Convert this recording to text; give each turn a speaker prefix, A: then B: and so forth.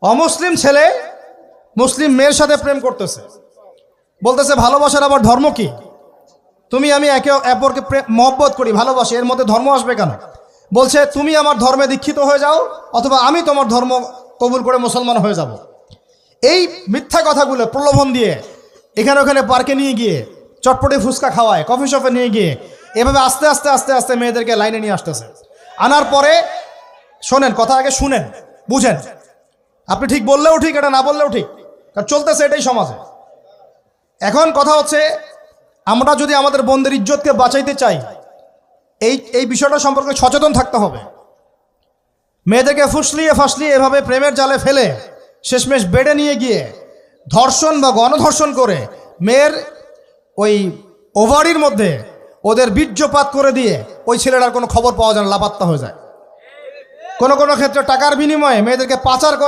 A: অমুসলিম ছেলে মুসলিম মেয়ের সাথে প্রেম করতেছে, বলতেছে ভালোবাসার আবার ধর্ম কি? তুমি আমি একে অপরকে মহব্বত করি, ভালোবাসি, এর মধ্যে ধর্ম আসবে কেন? বলছে তুমি আমার ধর্মে দীক্ষিত হয়ে যাও অথবা আমি তোমার ধর্ম কবুল করে মুসলমান হয়ে যাব। এই মিথ্যা কথাগুলো প্রলোভন দিয়ে এখানে ওখানে পার্কে নিয়ে গিয়ে চটপটে ফুচকা খাওয়ায়, কফি শপে নিয়ে গিয়ে এভাবে আস্তে আস্তে আস্তে আস্তে মেয়েদেরকে লাইনে নিয়ে আসতেছে। আনার পরে শোনেন, কথা আগে শুনেন, বুঝেন। আপনি ঠিক বললেও ঠিক, এটা না বললেও ঠিক, কারণ চলতেছে এটাই সমাজে। এখন কথা হচ্ছে, আমরা যদি আমাদের বোনদের ইজ্জতকে বাঁচাইতে চাই, এই বিষয়টা সম্পর্কে সচেতন থাকতে হবে। মেয়েদেরকে ফুসলিয়ে ফাসলিয়ে এভাবে প্রেমের জালে ফেলে শেষমেশ বেডে নিয়ে গিয়ে ধর্ষণ বা গণধর্ষণ করে মেয়ের ওই ওভারির মধ্যে ওদের বীর্যপাত করে দিয়ে ওই ছেলেটার কোনো খবর পাওয়া যায় না, লাপাত্তা হয়ে যায়। কোনো কোনো ক্ষেত্রে টাকার বিনিময়ে মেয়েদেরকে পাচার